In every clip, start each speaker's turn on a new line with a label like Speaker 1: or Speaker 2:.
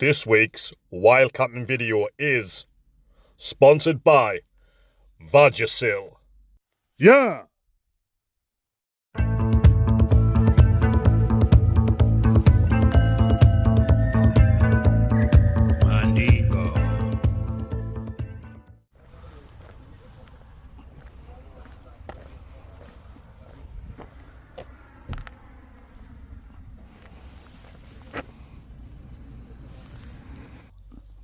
Speaker 1: This week's wild camping video is sponsored by Vagisil. Yeah!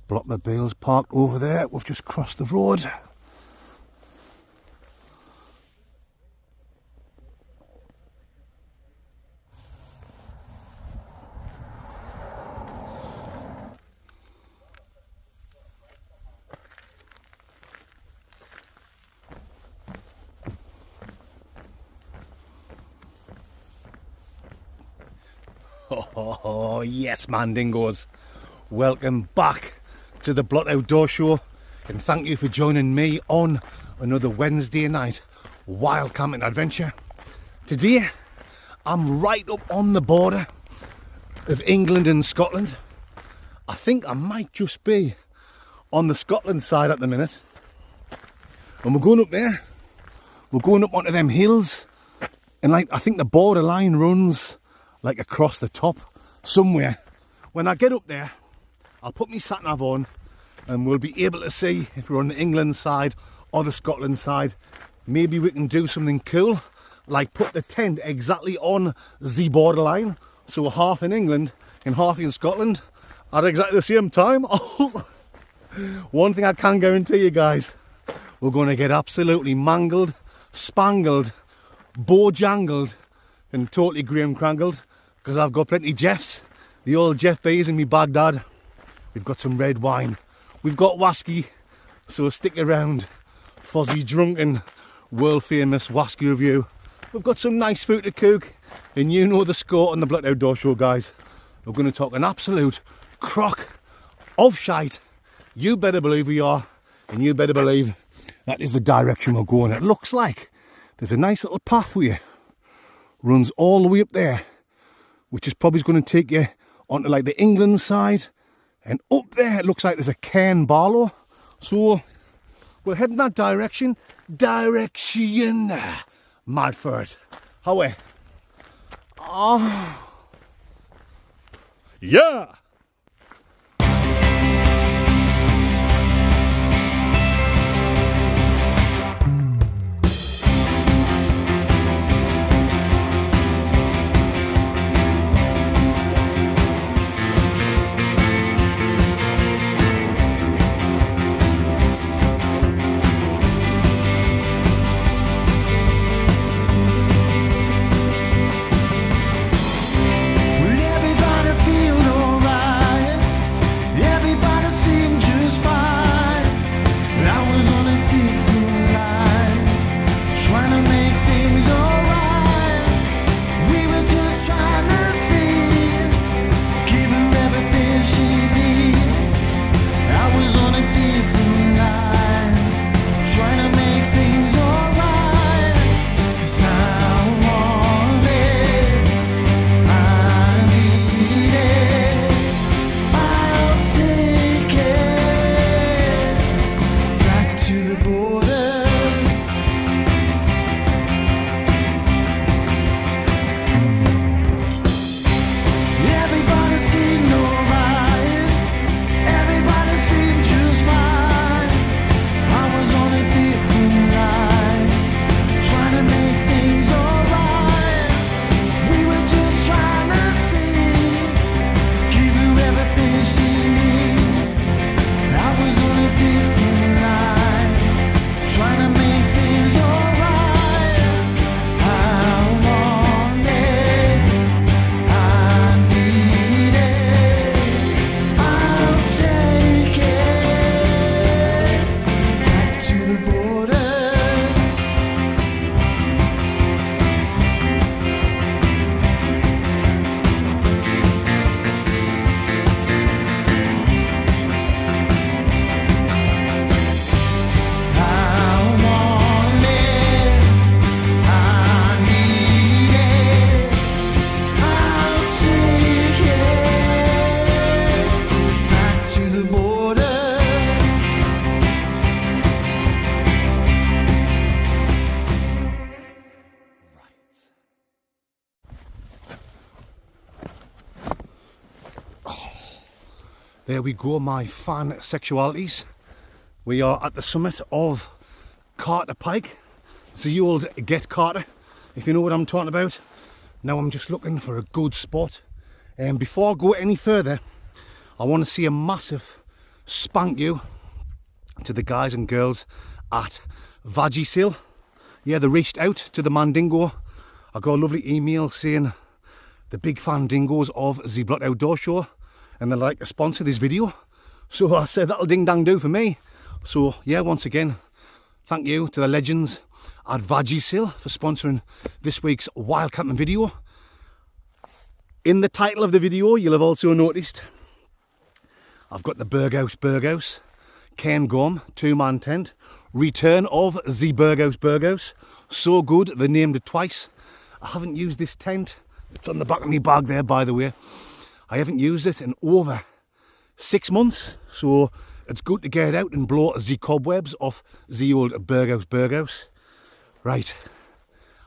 Speaker 2: Blockmobile's parked over there. We've just crossed the road. Oh yes, Mandingos. Welcome back to the Blot Outdoor Show, and thank you for joining me on another Wednesday night wild camping adventure. Today I'm right up on the border of England and Scotland. I think I might just be on the Scotland side at the minute, and we're going up there. We're going up onto them hills, and like I think the borderline runs like across the top somewhere. When I get up there, I'll put my sat-nav on and we'll be able to see if we're on the England side or the Scotland side. Maybe we can do something cool, like put the tent exactly on the borderline, so we're half in England and half in Scotland at exactly the same time. One thing I can guarantee you guys, we're going to get absolutely mangled, spangled, bojangled and totally Graham crangled, because I've got plenty of Jeffs, the old Jeff B's in me Baghdad. We've got some red wine, we've got whiskey, so stick around for the drunken, world famous whiskey review. We've got some nice food to cook, and you know the score on the Blot Outdoor Show, guys. We're going to talk an absolute crock of shite. You better believe we are, and you better believe that is the direction we're going. It looks like there's a nice little pathway, runs all the way up there, which is probably going to take you onto like the England side. And up there, it looks like there's a cairn Barlow. So we'll head in that direction. Mad for it. How are we? Oh.
Speaker 1: Yeah!
Speaker 3: Will everybody feel alright?
Speaker 2: There we go, my fan sexualities. We are at the summit of Carter Pike. It's the old Get Carter, if you know what I'm talking about. Now I'm just looking for a good spot. And before I go any further, I want to see a massive spank you to the guys and girls at Vagisil. Yeah, they reached out to the Mandingo. I got a lovely email saying the big fan dingoes of the Blot Outdoor Show, and they'd like to sponsor this video. So I said that'll ding dang do for me. So yeah, once again, thank you to the legends at Vagisil for sponsoring this week's wild camping video. In the title of the video, you'll have also noticed I've got the BERGHAUS BERGHAUS Cairngorm 2-man tent. Return of the BERGHAUS BERGHAUS. So good, they named it twice. I haven't used this tent. It's on the back of my bag there, by the way. I haven't used it in over 6 months, so it's good to get out and blow the cobwebs off the old BERGHAUS BERGHAUS. Right,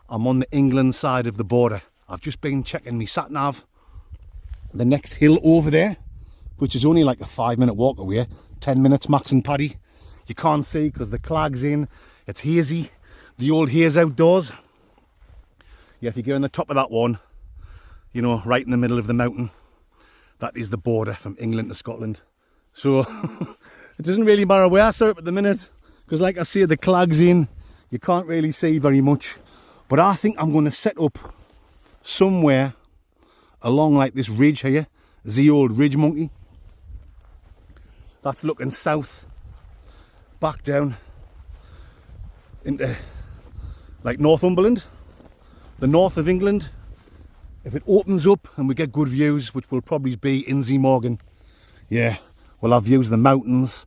Speaker 2: I'm on the England side of the border. I've just been checking my sat-nav. The next hill over there, which is only like a 5-minute walk away, 10 minutes max and paddy. You can't see because the clag's in, it's hazy, the old haze outdoors. Yeah, if you go on the top of that one, you know, right in the middle of the mountain, that is the border from England to Scotland. So it doesn't really matter where I sit at the minute, because like I say, the clag's in, you can't really see very much. But I think I'm going to set up somewhere along like this ridge here, the old ridge monkey. That's looking south, back down into like Northumberland, the north of England. If it opens up and we get good views, which will probably be in Morgan, yeah, we'll have views of the mountains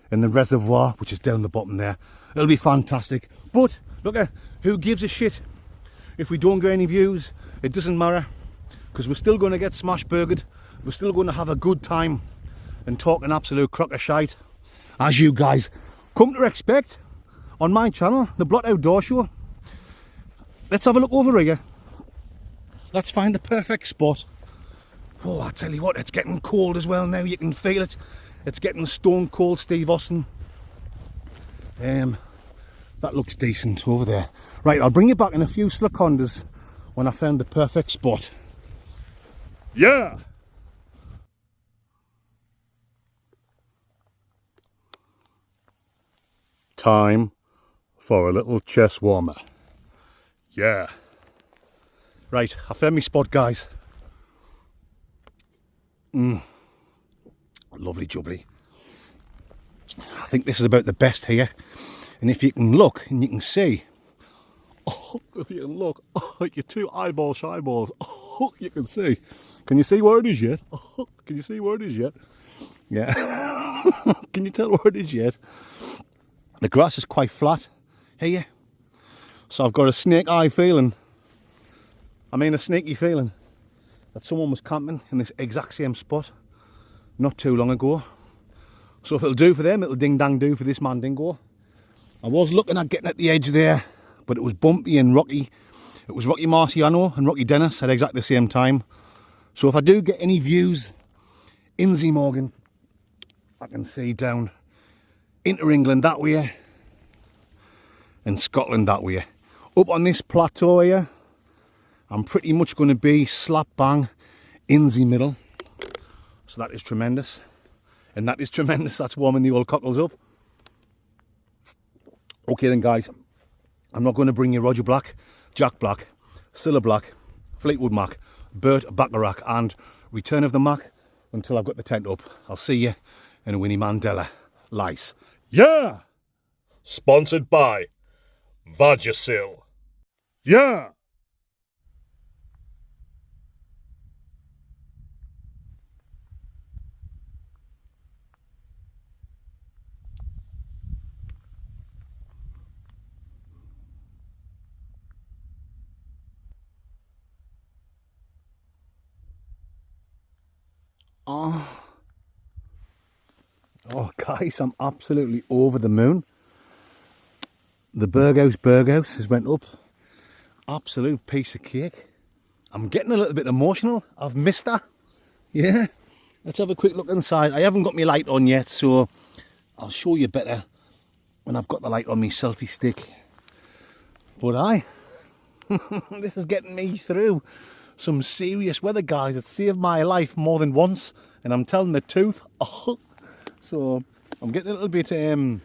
Speaker 2: and the reservoir, which is down the bottom there. It'll be fantastic. But look at who gives a shit if we don't get any views. It doesn't matter, because we're still going to get smash burgered. We're still going to have a good time and talk an absolute crock of shite, as you guys come to expect on my channel, the Blot Outdoor Show. Let's have a look over here. Let's find the perfect spot. Oh, I tell you what, it's getting cold as well now. You can feel it. It's getting stone cold, Steve Austin. That looks decent over there. Right, I'll bring you back in a few seconds when I found the perfect spot.
Speaker 1: Yeah! Time for a little chest warmer. Yeah.
Speaker 2: Right, I found my spot, guys. Lovely jubbly. I think this is about the best here. And if you can look and you can see, oh, if you can look, oh, like your two eyeballs, oh, you can see. Can you see where it is yet? Oh, can you see where it is yet? Yeah. Can you tell where it is yet? The grass is quite flat here. So I've got a snake eye feeling. I mean a sneaky feeling that someone was camping in this exact same spot not too long ago. So if it'll do for them, it'll ding dang do for this Mandingo. I was looking at getting at the edge there, but it was bumpy and rocky. It was Rocky Marciano and Rocky Dennis at exactly the same time. So if I do get any views in Morgan, I can see down into England that way and Scotland that way. Up on this plateau here, I'm pretty much going to be slap bang in the middle. So that is tremendous. And that is tremendous. That's warming the old cockles up. Okay then, guys. I'm not going to bring you Roger Black, Jack Black, Cilla Black, Fleetwood Mac, Bert Bacharach and Return of the Mac until I've got the tent up. I'll see you in a Winnie Mandela lice.
Speaker 1: Yeah! Sponsored by Vagisil. Yeah!
Speaker 2: Oh, guys, I'm absolutely over the moon. The BERGHAUS BERGHAUS has went up. Absolute piece of cake. I'm getting a little bit emotional. I've missed her. Yeah. let's have a quick look inside. I haven't got my light on yet, so I'll show you better when I've got the light on my selfie stick. But this is getting me through some serious weather, guys. It saved my life more than once, and I'm telling the truth. So I'm getting a little bit I'm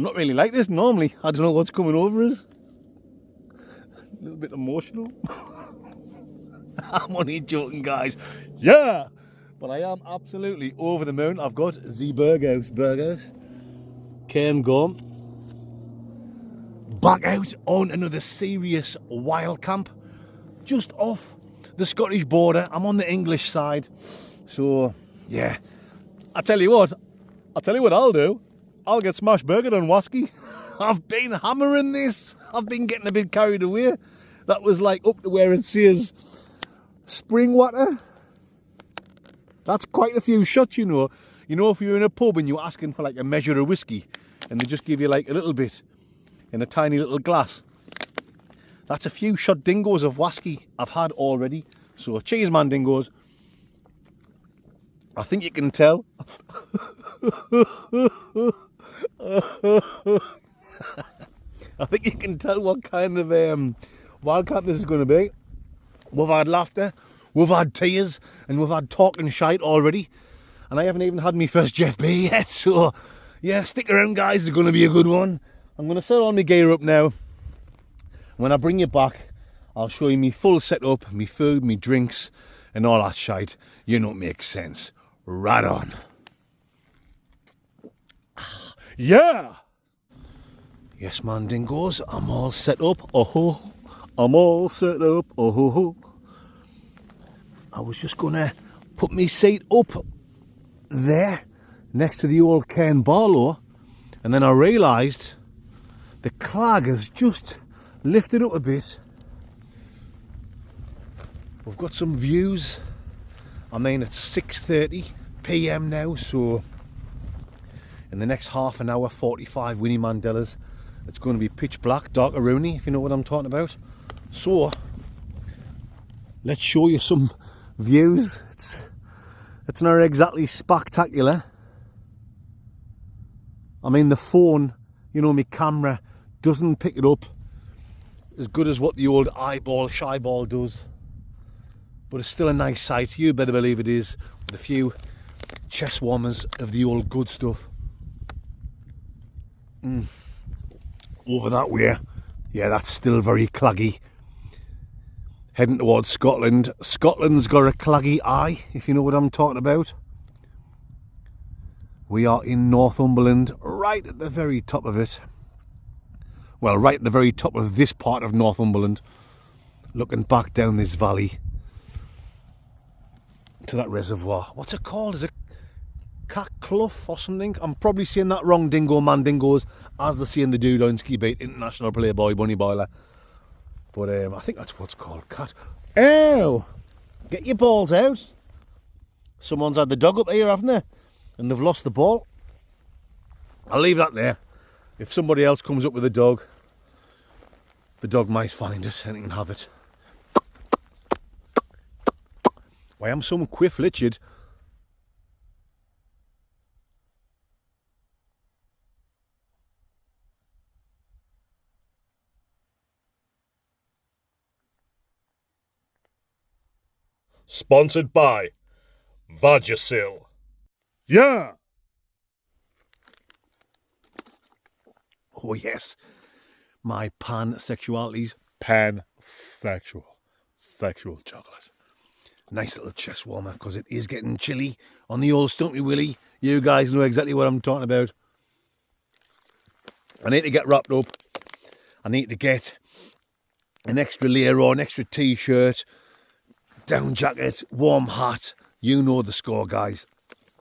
Speaker 2: not really like this normally. I don't know what's coming over us. A little bit emotional. I'm only joking, guys. Yeah, but I am absolutely over the moon. I've got the BERGHAUS Cairn gone. Back out on another serious wild camp, just off the Scottish border. I'm on the English side, so yeah. I tell you what I'll do. I'll get smashed burgered on Wasky. I've been hammering this. I've been getting a bit carried away. That was like up to where it says spring water. That's quite a few shots, you know. You know, if you're in a pub and you're asking for like a measure of whiskey and they just give you like a little bit in a tiny little glass. That's a few shot dingoes of Wasky I've had already. So cheers, man, dingoes. I think you can tell. I think you can tell what kind of wild camp this is going to be. We've had laughter, we've had tears, and we've had talking shite already. And I haven't even had my first Jeff B yet. So yeah, stick around, guys. It's going to be a good one. I'm going to set all my gear up now. When I bring you back, I'll show you my full setup, my food, my drinks, and all that shite. You know, it makes sense. Right on.
Speaker 1: Yeah!
Speaker 2: Yes, man, dingoes. I'm all set up. Oh, I'm all set up. Oh, I was just going to put my seat up there next to the old Cairn Barlow, and then I realised the clag has just lifted up a bit. We've got some views. I mean, it's 6:30 PM now, so in the next half an hour, 45 Winnie Mandelas, it's going to be pitch black, dark Rooney, if you know what I'm talking about. So let's show you some views. It's not exactly spectacular. I mean, the phone, you know, my camera doesn't pick it up as good as what the old shyball does, but it's still a nice sight. You better believe it is, with a few chest warmers of the old good stuff. Over that way, yeah, that's still very claggy. Heading towards Scotland. Scotland's got a claggy eye, if you know what I'm talking about. We are in Northumberland, right at the very top of it. Well, right at the very top of this part of Northumberland, looking back down this valley to that reservoir. What's it called? Is it Clough or something? I'm probably saying that wrong, dingo man dingoes, as they say in the Dude on Ski Bait International Playboy Bunny Boiler. But I think that's what's called cat. Oh! Get your balls out. Someone's had the dog up here, haven't they? And they've lost the ball. I'll leave that there. If somebody else comes up with a dog, the dog might find it and he can have it. Why, I'm some quiff Richard.
Speaker 1: Sponsored by Vagisil. Yeah!
Speaker 2: Oh yes, my pansexualities.
Speaker 1: Sexual chocolate.
Speaker 2: Nice little chest warmer, because it is getting chilly on the old Stumpy Willie. You guys know exactly what I'm talking about. I need to get wrapped up. I need to get an extra layer on, extra t-shirt, down jacket, warm hat. You know the score, guys.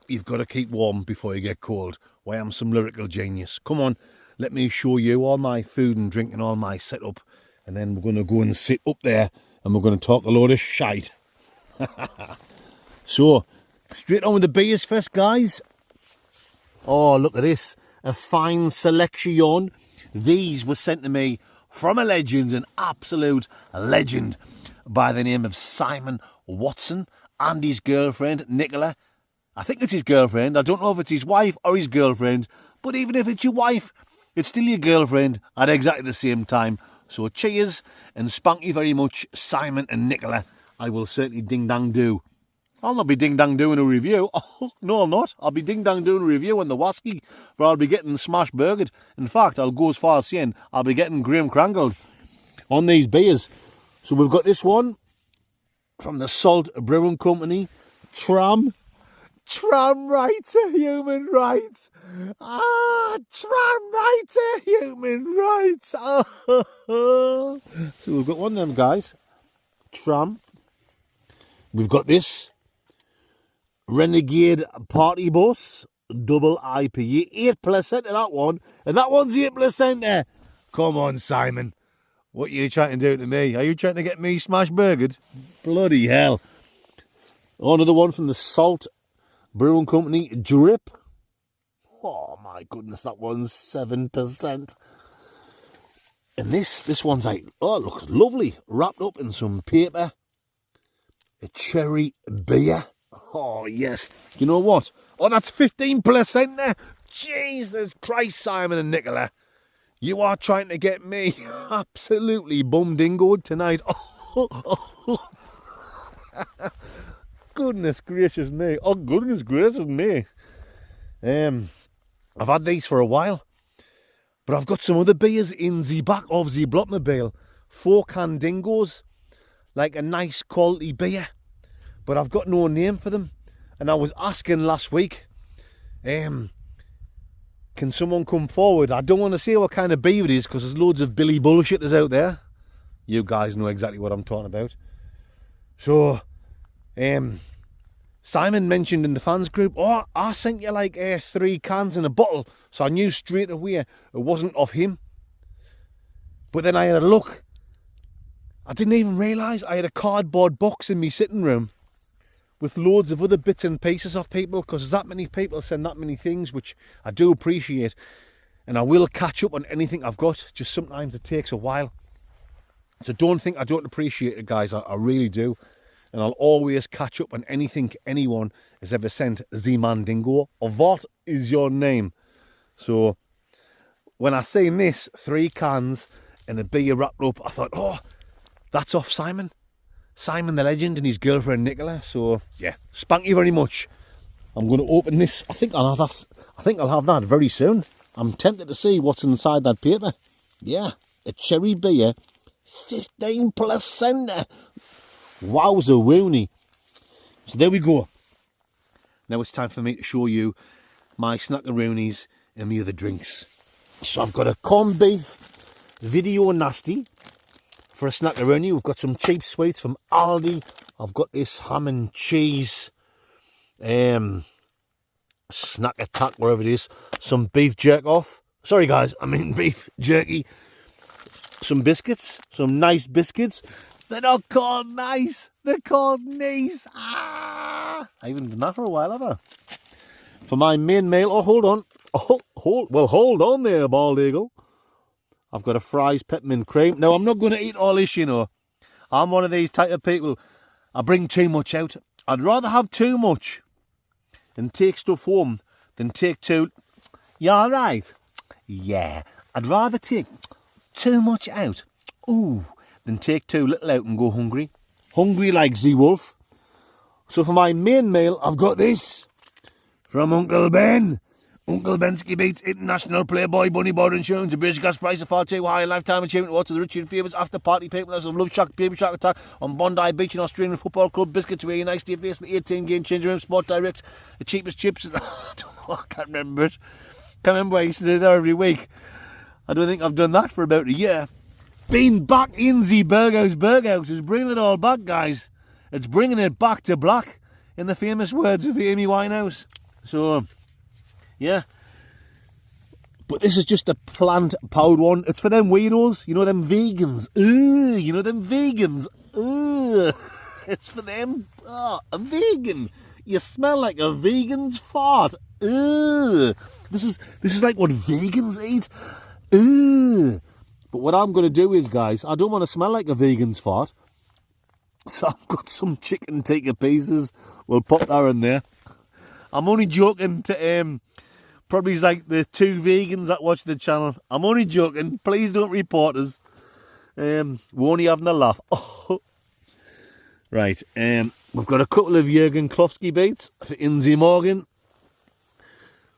Speaker 2: You've got to keep warm before you get cold. Why, I'm some lyrical genius. Come on, let me show you all my food and drink and all my setup, and then we're going to go and sit up there and we're going to talk a load of shite. So, straight on with the beers first, guys. Oh, look at this. A fine selection. These were sent to me from a legend, an absolute legend, by the name of Simon Watson and his girlfriend, Nicola. I think it's his girlfriend. I don't know if it's his wife or his girlfriend. But even if it's your wife, it's still your girlfriend at exactly the same time. So cheers and spank you very much, Simon and Nicola. I will certainly ding-dang do. I'll not be ding-dang doing a review. Oh, no, I'm not. I'll be ding-dang doing a review on the Wasky, where I'll be getting smash burgered. In fact, I'll go as far as saying I'll be getting Graham Crangled on these beers. So we've got this one from the Salt Brewing Company. Tram right to human rights. Tram right to human rights. So we've got one of them, guys. Tram. We've got this Renegade Party Bus double IPA, 8% of that one, and that one's 8% there. Come on, Simon. What are you trying to do to me? Are you trying to get me smash burgered? Bloody hell. Another one from the Salt Brewing Company, Drip. Oh my goodness, that one's 7%. And this one's like, oh, it looks lovely. Wrapped up in some paper. A cherry beer. Oh, yes. You know what? Oh, that's 15% there. Jesus Christ, Simon and Nicola. You are trying to get me absolutely bum-dingoed tonight. Oh. Goodness gracious me. Oh, goodness gracious me. I've had these for a while. But I've got some other beers in the back of the Blockmobile. 4-can dingoes. Like a nice quality beer. But I've got no name for them. And I was asking last week, can someone come forward? I don't want to say what kind of beer it is because there's loads of Billy bullshitters out there. You guys know exactly what I'm talking about. So, Simon mentioned in the fans group, oh, I sent you like 3 cans in a bottle. So I knew straight away it wasn't of him. But then I had a look. I didn't even realise I had a cardboard box in my sitting room with loads of other bits and pieces of people, because that many people send that many things, which I do appreciate. And I will catch up on anything I've got, just sometimes it takes a while. So don't think I don't appreciate it, guys. I really do. And I'll always catch up on anything anyone has ever sent Z-Man Dingo. What is your name? So when I seen this, 3 cans and a beer wrapped up, I thought, oh, that's off Simon. Simon the legend and his girlfriend Nicola. So yeah, spank you very much. I'm going to open this. I think I'll have that very soon. I'm tempted to see what's inside that paper. Yeah, a cherry beer, 15%. Wowza woony. So there we go. Now it's time for me to show you my snackaroonies and my other drinks. So I've got a corned beef Video Nasty for a snackaroonie. We've got some cheap sweets from Aldi. I've got this ham and cheese snack attack, wherever it is. Some beef jerk off. Sorry guys, I mean beef jerky. Some biscuits, some nice biscuits. They're not called nice, they're called nice. I haven't done that for a while, have I? For my main meal, oh hold on. Hold on there, bald eagle. I've got a fries peppermint cream. Now I'm not going to eat all this, you know. I'm one of these type of people. I bring too much out. I'd rather have too much and take stuff home than take too... You alright? Yeah. I'd rather take too much out. Ooh. Than take too little out and go hungry. Hungry like Z-Wolf. So for my main meal, I've got this. From Uncle Ben. Uncle Bensky beats international playboy bunny board insurance. A British gas price of far too high. Lifetime achievement award to the rich and famous after party people of Love Shack, Baby Shark Attack on Bondi Beach in Australian Football Club. Biscuits where you nice to your face. The 18 game change room. Sport Direct. The cheapest chips. I don't know. I can't remember it. Can't remember I used to do that every week. I don't think I've done that for about a year. Being back in the BERGHAUS is bringing it all back, guys. It's bringing it back to black, in the famous words of Amy Winehouse. So, yeah. But this is just a plant-powered one. It's for them weirdos. You know, them vegans. Ugh, you know, them vegans. Ugh. It's for them. Oh, a vegan. You smell like a vegan's fart. Ugh. This is like what vegans eat. Ugh. But what I'm going to do is, guys, I don't want to smell like a vegan's fart. So I've got some chicken tikka pieces. We'll pop that in there. I'm only joking to probably like the 2 vegans that watch the channel. I'm only joking. Please don't report us. We're only having a laugh. Right. We've got a couple of Jurgen Klofsky beats for Inzi Morgan.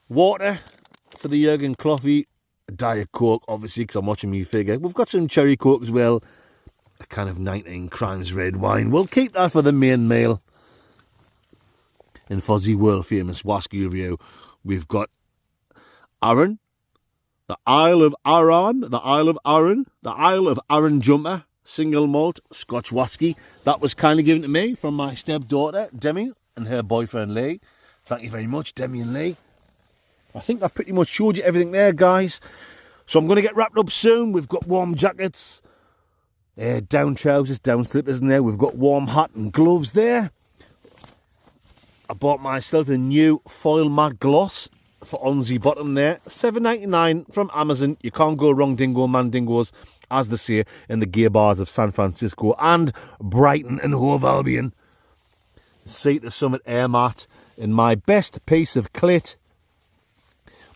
Speaker 2: Water for the Jurgen Klofsky. Diet Coke, obviously, because I'm watching me figure. We've got some cherry Coke as well. A kind of 19 Crimes red wine. We'll keep that for the main meal. And for the world famous Wasky review, we've got Arran, the Isle of Arran, the Isle of Arran, the Isle of Arran Jumper, single malt Scotch Wasky. That was kindly given to me from my stepdaughter, Demi, and her boyfriend, Lee. Thank you very much, Demi and Lee. I think I've pretty much showed you everything there, guys. So I'm going to get wrapped up soon. We've got warm jackets. Down trousers, down slippers in there. We've got warm hat and gloves there. I bought myself a new foil matte gloss for on the bottom there. $7.99 from Amazon. You can't go wrong, dingo man dingoes, as they say in the gay bars of San Francisco and Brighton and Hove Albion. Sea to Summit air mat in my best piece of clit.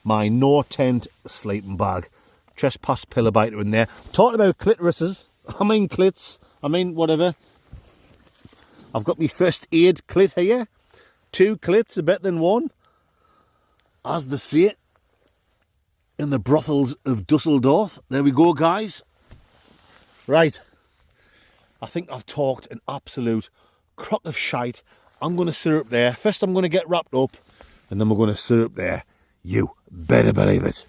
Speaker 2: My no tent sleeping bag. Trespass pillow biter in there. Talking about clitorises. I mean clits, I mean whatever. I've got my first aid clit here. 2 clits are better than 1. As they say it in the brothels of Dusseldorf. There we go, guys. Right. I think I've talked an absolute crock of shite. I'm going to sit up there. First I'm going to get wrapped up and then we're going to sit up there. You better believe it.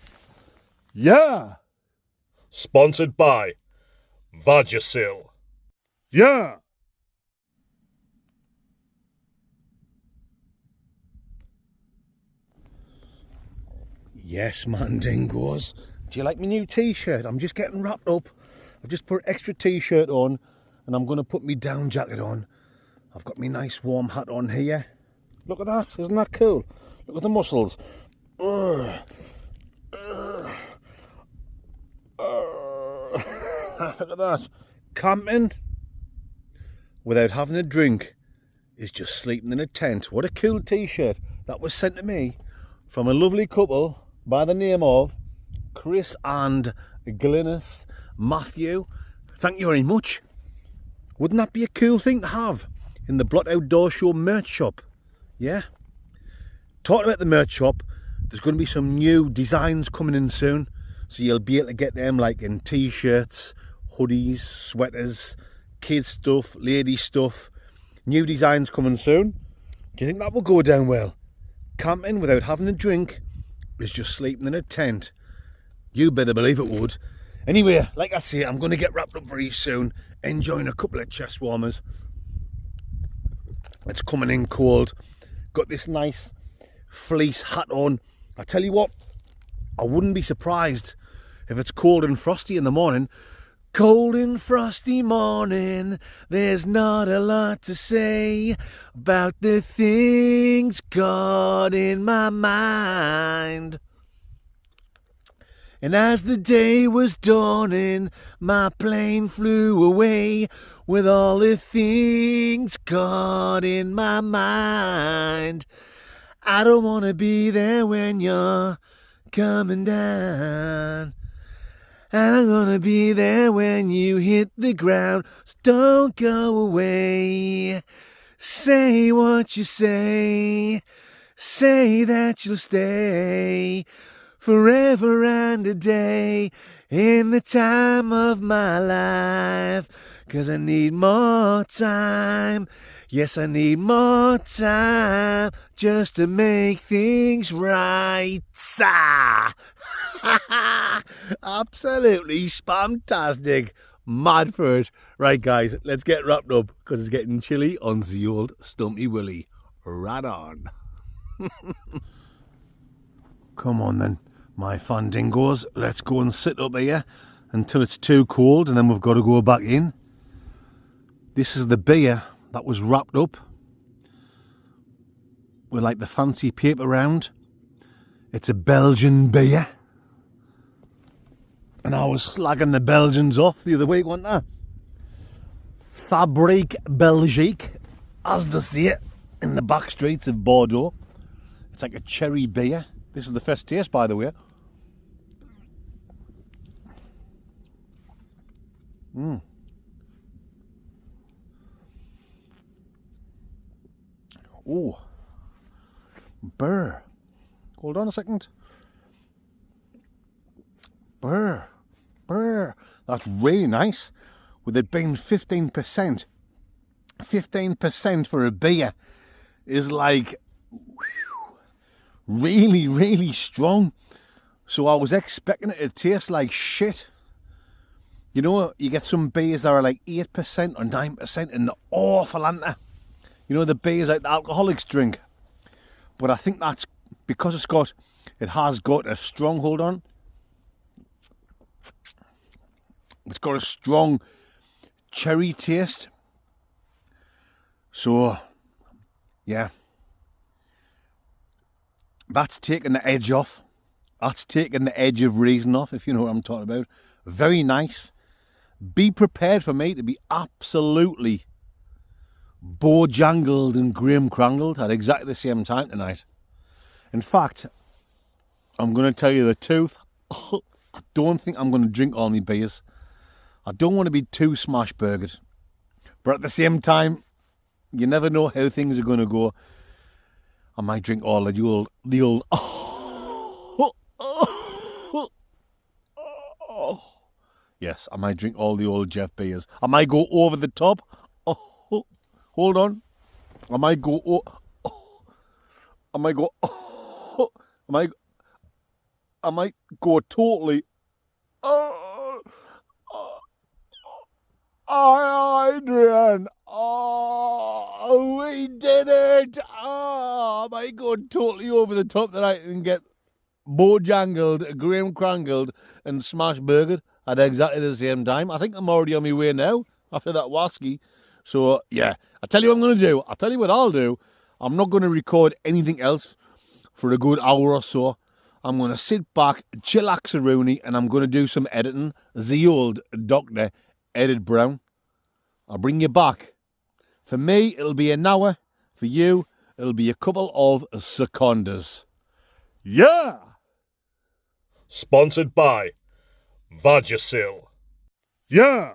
Speaker 1: Yeah. Sponsored by Vagisil. Yeah.
Speaker 2: Yes, man, dingoes. Do you like my new t-shirt? I'm just getting wrapped up. I've just put an extra t-shirt on and I'm going to put my down jacket on. I've got my nice warm hat on here. Look at that. Isn't that cool? Look at the muscles. Look at that. Camping without having a drink is just sleeping in a tent. What a cool t-shirt. That was sent to me from a lovely couple by the name of Chris and Glynis Matthew. Thank you very much. Wouldn't that be a cool thing to have in the Blot Outdoor Show merch shop? Yeah. Talking about the merch shop, there's going to be some new designs coming in soon. So you'll be able to get them like in t-shirts, hoodies, sweaters, kids stuff, lady stuff. New designs coming soon. Do you think that will go down well? Camping without having a drink is just sleeping in a tent. You better believe it would. Anyway, like I say, I'm going to get wrapped up very soon, enjoying a couple of chest warmers. It's coming in cold. Got this nice fleece hat on. I tell you what, I wouldn't be surprised if it's cold and frosty in the morning. Cold and frosty morning, there's not a lot to say about the things got in my mind. And as the day was dawning, my plane flew away with all the things got in my mind. I don't want to be there when you're coming down. And I'm gonna be there when you hit the ground. So don't go away. Say what you say. Say that you'll stay forever and a day in the time of my life. 'Cause I need more time. Yes, I need more time just to make things right. Absolutely spamtastic. Mad for it. Right, guys, let's get wrapped up because it's getting chilly on the old Stumpy Willie. Right on. Come on then, my fun dingoes. Let's go and sit up here until it's too cold and then we've got to go back in. This is the beer that was wrapped up with like the fancy paper round. It's a Belgian beer. And I was slagging the Belgians off the other week, wasn't I? Fabrique Belgique, as they say it, in the back streets of Bordeaux. It's like a cherry beer. This is the first taste, by the way. Oh, burr. Hold on a second. Burr. That's really nice. With it being 15%. 15% for a beer is like really, really strong. So I was expecting it to taste like shit. You know, you get some beers that are like 8% or 9% and they're awful, aren't they? You know, the beers like the alcoholics drink. But I think that's because it has got a strong, hold on. It's got a strong cherry taste. So, yeah. That's taking the edge off. That's taking the edge of reason off, if you know what I'm talking about. Very nice. Be prepared for me to be absolutely bojangled and grim-crangled at exactly the same time tonight. In fact, I'm going to tell you the truth. I don't think I'm going to drink all my beers. I don't want to be too smash-burgered. But at the same time, you never know how things are going to go. I might drink all the old yes, I might drink all the old Jeff beers. I might go over the top. Hold on. I might go totally Adrian. Oh, we did it. I might go totally over the top tonight and get bojangled, grim-crangled and smash-burgered at exactly the same time. I think I'm already on my way now after that whiskey. So, yeah, I'll tell you what I'm going to do. I'll tell you what I'll do. I'm not going to record anything else for a good hour or so. I'm going to sit back, chillax a Rooney, and I'm going to do some editing. The old Dr. Edit Brown. I'll bring you back. For me, it'll be an hour. For you, it'll be a couple of seconds.
Speaker 1: Yeah! Sponsored by Vagisil. Yeah!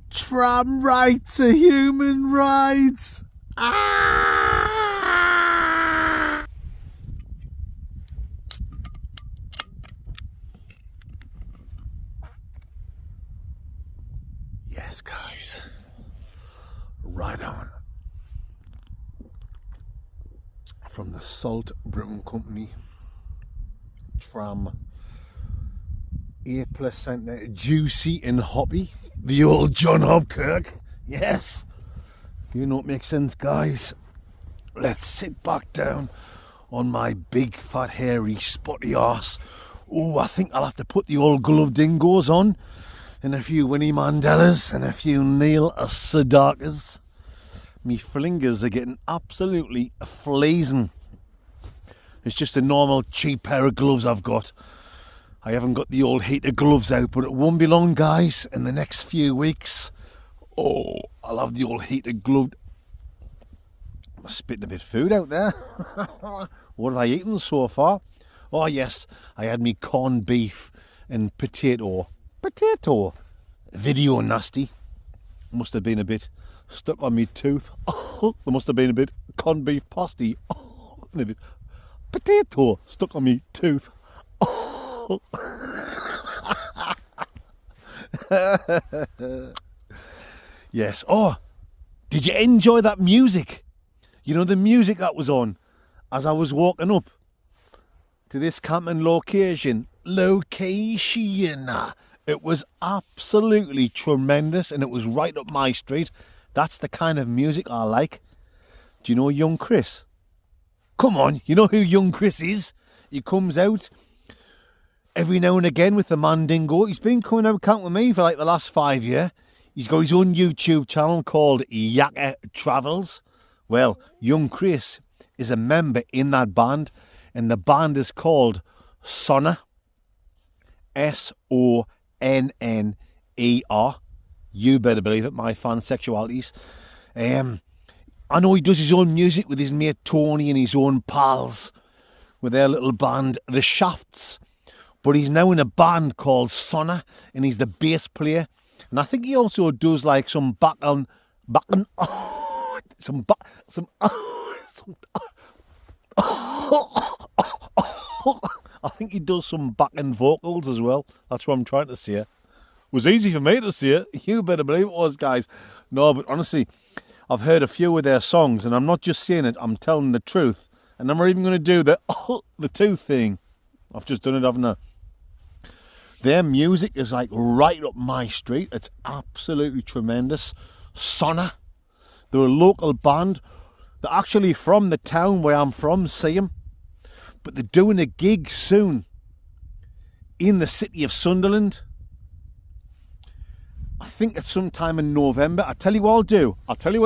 Speaker 2: Tram rights are human rights. Yes, guys. Right on. From the Salt Brewing Company. Tram. 8% juicy and hoppy. The old John Hopkirk. Yes. You know what makes sense, guys. Let's sit back down on my big, fat, hairy, spotty arse. Oh, I think I'll have to put the old glove dingoes on. And a few Winnie Mandelas and a few Neil Sadakas. Me flingers are getting absolutely flazing. It's just a normal cheap pair of gloves I've got. I haven't got the old heated gloves out, but it won't be long, guys. In the next few weeks, I'll have the old heated glove. I'm spitting a bit of food out there. What have I eaten so far? Oh, yes, I had me corned beef and potato. Video nasty. Must have been a bit stuck on me tooth. There must have been a bit corned beef pasty. And a bit potato stuck on me tooth. Yes. Oh, did you enjoy that music? You know, the music that was on as I was walking up to this camping location. It was absolutely tremendous and it was right up my street. That's the kind of music I like. Do you know young Chris? Come on, you know who young Chris is? He comes out every now and again with the Mandingo. He's been coming out camping with me for like the last 5 years. He's got his own YouTube channel called Yaka Travels. Well, young Chris is a member in that band and the band is called Sonner. Sonner. You better believe it, my fan sexualities. I know he does his own music with his mate Tony and his own pals with their little band, The Shafts. But he's now in a band called Sonner, and he's the bass player. And I think he also does like some I think he does some back-end vocals as well. That's what I'm trying to say. It was easy for me to say it. You better believe it was, guys. No, but honestly, I've heard a few of their songs, and I'm not just saying it, I'm telling the truth. And I'm not even going to do the two thing. I've just done it, haven't I? Their music is like right up my street. It's absolutely tremendous. Sonner. They're a local band. They're actually from the town where I'm from, Seaham. But they're doing a gig soon in the city of Sunderland. I think it's sometime in November. I'll tell you what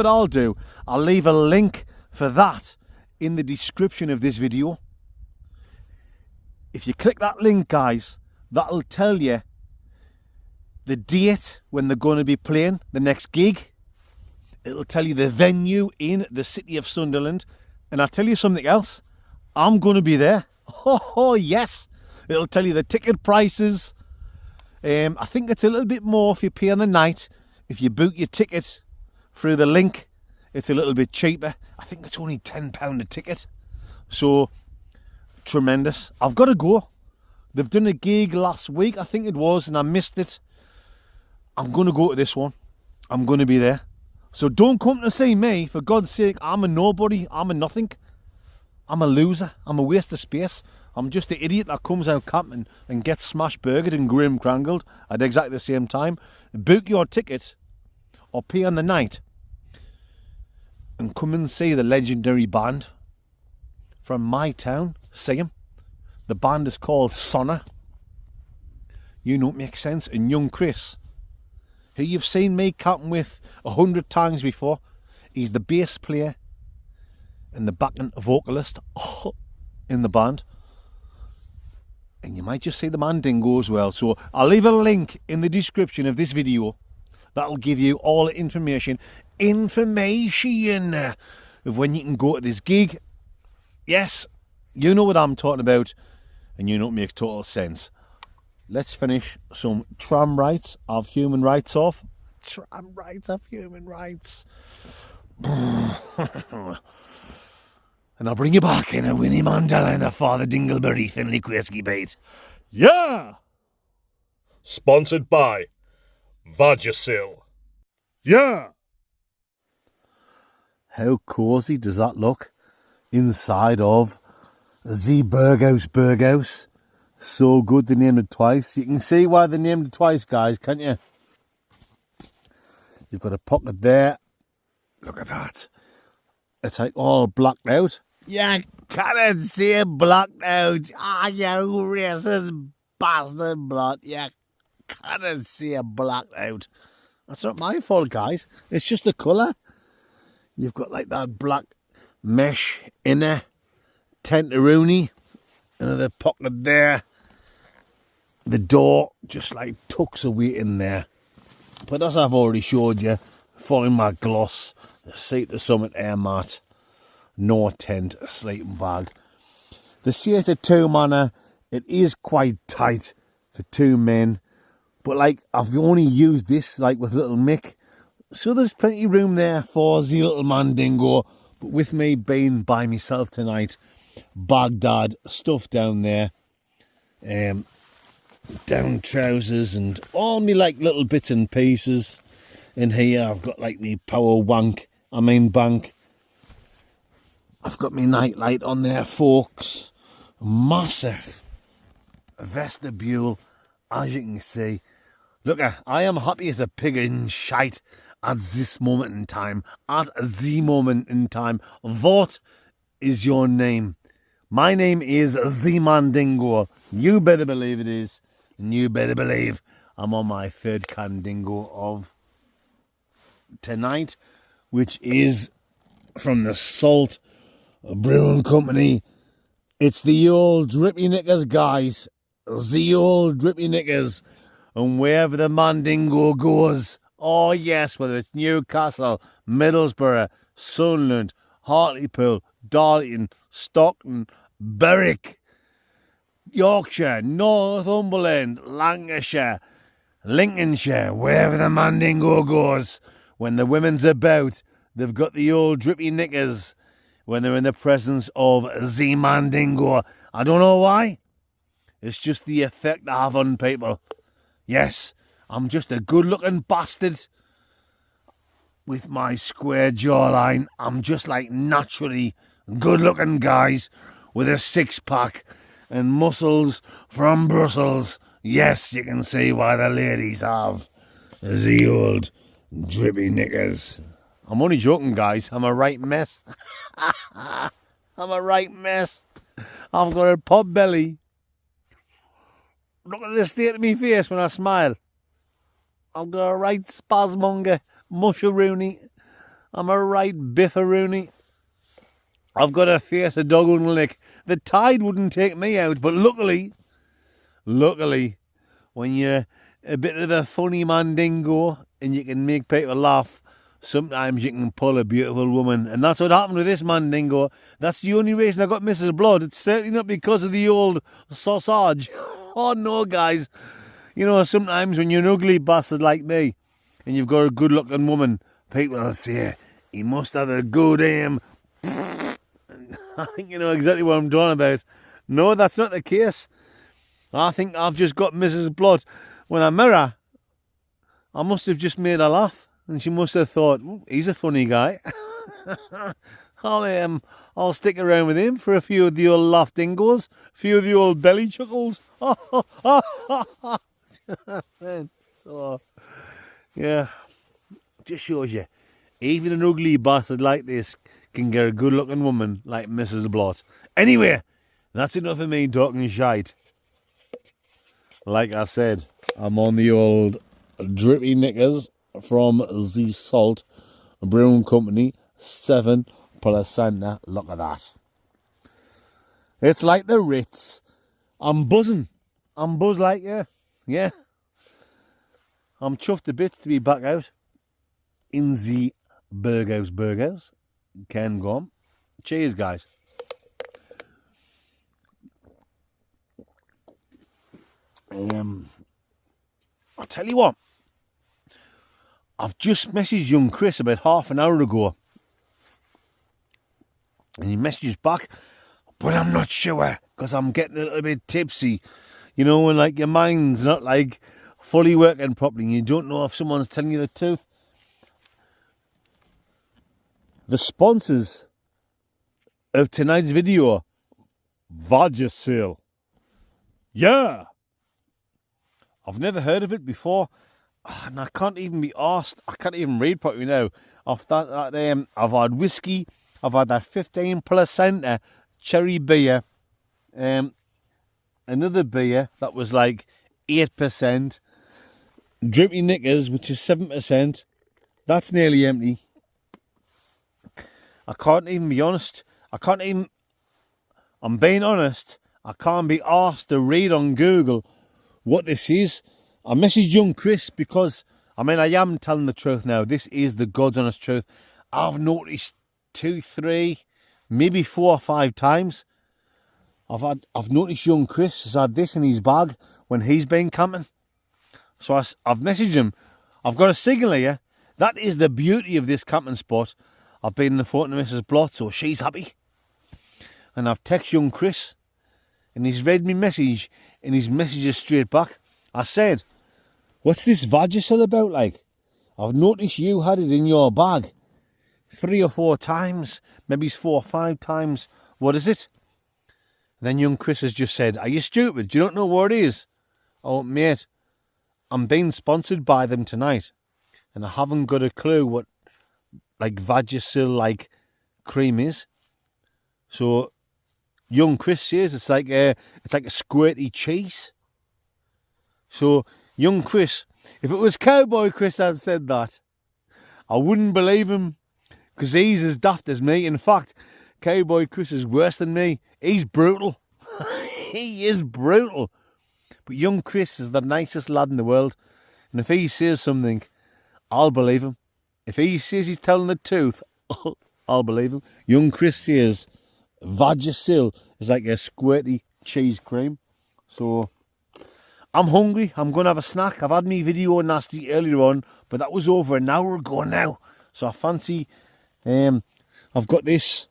Speaker 2: I'll do. I'll leave a link for that in the description of this video. If you click that link, guys, that'll tell you the date when they're going to be playing the next gig. It'll tell you the venue in the city of Sunderland. And I'll tell you something else. I'm going to be there. Oh, yes. It'll tell you the ticket prices. I think it's a little bit more if you pay on the night. If you book your ticket through the link, it's a little bit cheaper. I think it's only £10 a ticket. So, tremendous. I've got to go. They've done a gig last week, I think it was, and I missed it. I'm going to go to this one. I'm going to be there. So don't come to see me, for God's sake. I'm a nobody. I'm a nothing. I'm a loser. I'm a waste of space. I'm just the idiot that comes out camping and gets smashed burgered and grim crangled at exactly the same time. Book your ticket or pay on the night and come and see the legendary band from my town, Seaham. The band is called Sonner. You know it makes sense. And young Chris, who you've seen me camping with 100 times before, he's the bass player and the backing vocalist in the band. And you might just see the Mandingo as well. So I'll leave a link in the description of this video that'll give you all the information of when you can go to this gig. Yes, you know what I'm talking about, and you know it makes total sense. Let's finish some tram rights of human rights off. Tram rights of human rights. And I'll bring you back in a Winnie Mandela and a Father Dingleberry Finley Whiskey bait.
Speaker 1: Yeah! Sponsored by Vagisil. Yeah!
Speaker 2: How cosy does that look inside of the BERGHAUS BERGHAUS? So good they named it twice. You can see why they named it twice, guys, can't you? You've got a pocket there. Look at that. It's like all blacked out. You can't see it blacked out. Ah, you racist bastard blood. You can't see it blacked out. That's not my fault, guys. It's just the colour. You've got like that black mesh inner tenteroni. Another pocket there. The door just like tucks away in there. But as I've already showed you, following my gloss, the seat to summit air mat, no tent, a sleeping bag. The Seater 2 manor, it is quite tight for two men. But like, I've only used this like with little Mick. So there's plenty of room there for the little Mandingo. But with me being by myself tonight, Baghdad, stuff down there, down trousers and all me like little bits and pieces. In here I've got like me power bank. I've got me night light on there, folks. Massive vestibule, as you can see. Look, I am happy as a pig in shite at this moment in time. At the moment in time. What is your name? My name is the Mandingo. You better believe it is. And you better believe I'm on my third Candingo of tonight, which is from the Salt Brewing Company It's the old drippy knickers, guys. The old drippy knickers. And wherever the Mandingo goes, oh yes, whether it's Newcastle, Middlesbrough, Sunderland, Hartlepool, Darlington, Stockton, Berwick, Yorkshire, Northumberland, Lancashire, Lincolnshire, wherever the Mandingo goes, when the women's about, they've got the old drippy knickers when they're in the presence of the Mandingo. I don't know why. It's just the effect I have on people. Yes, I'm just a good-looking bastard with my square jawline. I'm just like naturally good-looking guys with a six-pack and muscles from Brussels. Yes, you can see why the ladies have the old drippy knickers. I'm only joking, guys. I'm a right mess. I'm a right mess. I've got a pot belly. Look at the state of my face when I smile. I've got a right spasmonger, musharoony. I'm a right biffaroony. I've got a face a dog wouldn't lick. The tide wouldn't take me out, but luckily, when you're a bit of a funny Mandingo and you can make people laugh, sometimes you can pull a beautiful woman. And that's what happened with this Mandingo. That's the only reason I got Mrs. Blood. It's certainly not because of the old sausage. Oh no, guys. You know, sometimes when you're an ugly bastard like me and you've got a good looking woman, people will say, he must have a good aim. I think you know exactly what I'm talking about. No, that's not the case. I think I've just got Mrs. Blood. When I met her, I must have just made her laugh. And she must have thought, he's a funny guy. I'll stick around with him for a few of the old laugh dingos, a few of the old belly chuckles. So, yeah, just shows you, even an ugly bastard like this can get a good-looking woman like Mrs. Blot. Anyway, that's enough of me talking shite. Like I said, I'm on the old drippy knickers from the Salt Brewing Company, 7%. Look at that. It's like the Ritz. I'm buzzing. I'm buzzed like you. Yeah. I'm chuffed a bit to be back out in the BERGHAUS BERGHAUS. Ken Gom. Cheers, guys. I'll tell you what. I've just messaged young Chris about half an hour ago. And he messages back, but I'm not sure because I'm getting a little bit tipsy. You know, when like your mind's not like fully working properly and you don't know if someone's telling you the truth. The sponsors of tonight's video, BERGHAUS.
Speaker 1: Yeah.
Speaker 2: I've never heard of it before, and I can't even be asked. I can't even read properly now. I've had whiskey. I've had that 15% cherry beer. Another beer that was like 8%. Drippy Knickers, which is 7%. That's nearly empty. I can't even be honest. I'm being honest. I can't be asked to read on Google what this is. I messaged young Chris because, I am telling the truth now. This is the God's honest truth. I've noticed 2, 3, maybe 4 or 5 times. I've noticed young Chris has had this in his bag when he's been camping. So I've messaged him. I've got a signal here. That is the beauty of this camping spot. I've been in the photo to Mrs. Blot, so she's happy. And I've texted young Chris, and he's read me message, and his message is straight back. I said, what's this Vagisil about like? I've noticed you had it in your bag 3 or 4 times, maybe 4 or 5 times. What is it? Then young Chris has just said, are you stupid? Do you not know what it is? Oh, mate, I'm being sponsored by them tonight, and I haven't got a clue what like Vagisil like cream is. So young Chris says it's like a squirty cheese. So young Chris, if it was Cowboy Chris had said that, I wouldn't believe him because he's as daft as me. In fact, Cowboy Chris is worse than me. He's brutal. He is brutal. But young Chris is the nicest lad in the world. And if he says something, I'll believe him. If he says he's telling the truth, I'll believe him. Young Chris says Vagisil is like a squirty cheese cream. So I'm hungry. I'm going to have a snack. I've had me video nasty earlier on, but that was over an hour ago now. So I fancy, I've got this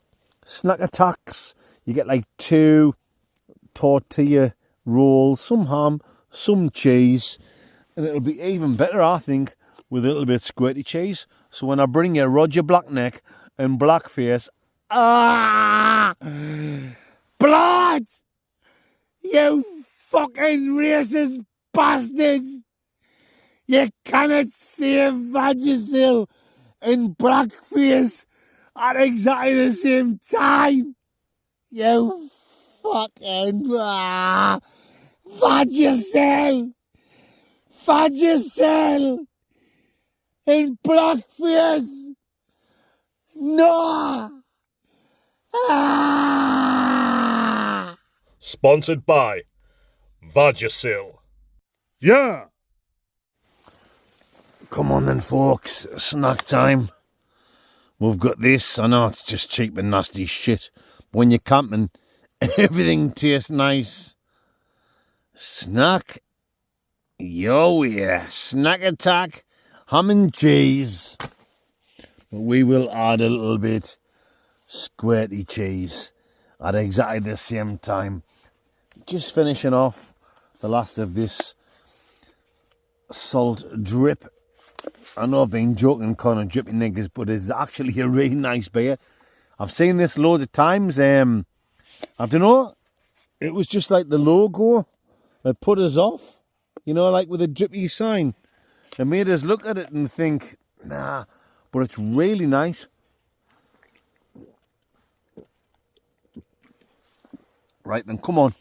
Speaker 2: snack attacks. You get like 2 tortilla rolls, some ham, some cheese, and it'll be even better, I think, with a little bit of squirty cheese. So when I bring you Roger Blackneck and Blackface, blood! You fucking racist bastard! You cannot say Vagisil and Blackface at exactly the same time! You fucking Vagisil! Vagisil! And Blackface! No!
Speaker 1: Sponsored by Vagisil. Yeah!
Speaker 2: Come on then, folks. Snack time. We've got this. I know it's just cheap and nasty shit. But when you're camping, everything tastes nice. Snack. Yo, yeah. Snack attack. Ham and cheese. But we will add a little bit squirty cheese at exactly the same time. Just finishing off the last of this salt drip. I know I've been joking, kind of dripping niggas, but it's actually a really nice beer. I've seen this loads of times. I don't know. It was just like the logo that put us off. You know, like with a drippy sign. It made us look at it and think, nah. But it's really nice. Right then, come on.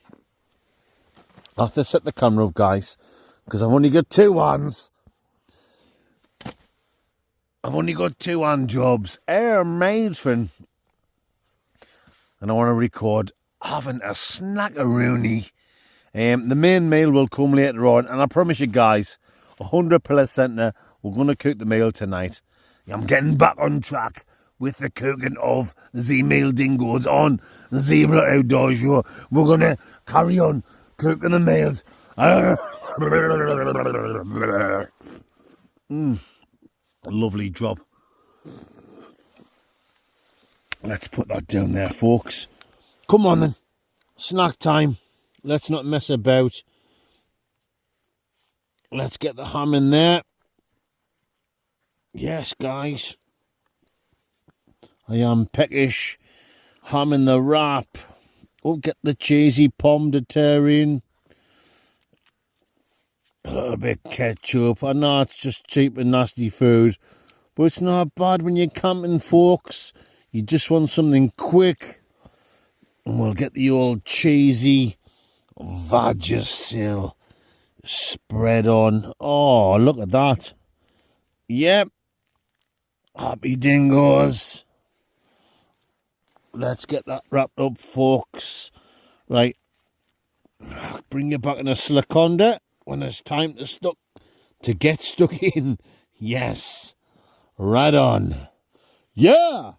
Speaker 2: I have to set the camera up, guys, because I've only got 2 hands. I've only got 2 hand jobs. Air matron. And I want to record having a snackaroonie. The main meal will come later on, and I promise you guys, 100% we're going to cook the meal tonight. I'm getting back on track with the cooking of the meal dingoes on the Blood Outdoor Show. We're going to carry on cooking the meals. A lovely drop. Let's put that down there, folks. Come on then. Snack time. Let's not mess about. Let's get the ham in there. Yes, guys. I am peckish. Ham in the wrap. Oh, get the cheesy pomme de terre in. A little bit of ketchup. I know it's just cheap and nasty food, but it's not bad when you're camping, folks. You just want something quick. And we'll get the old cheesy Vagisil spread on. Oh, look at that. Yep. Happy dingoes. Let's get that wrapped up, folks. Right. Bring you back in a sliconda when it's time to get stuck in. Yes. Right on. Yeah.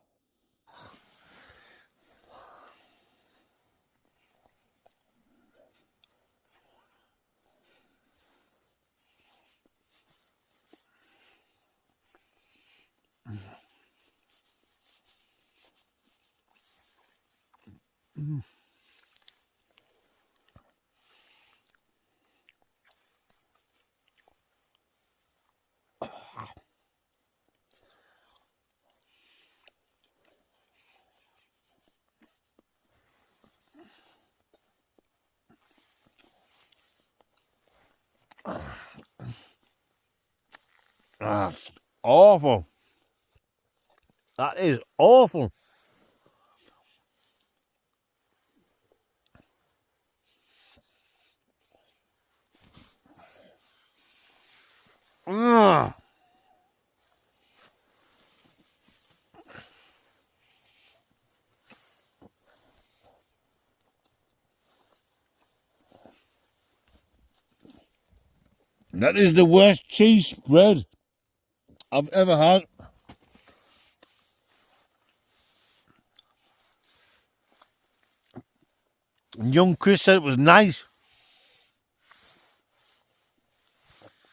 Speaker 2: That's awful. That is awful. Ah. That is the worst cheese spread I've ever had. Young Chris said it was nice.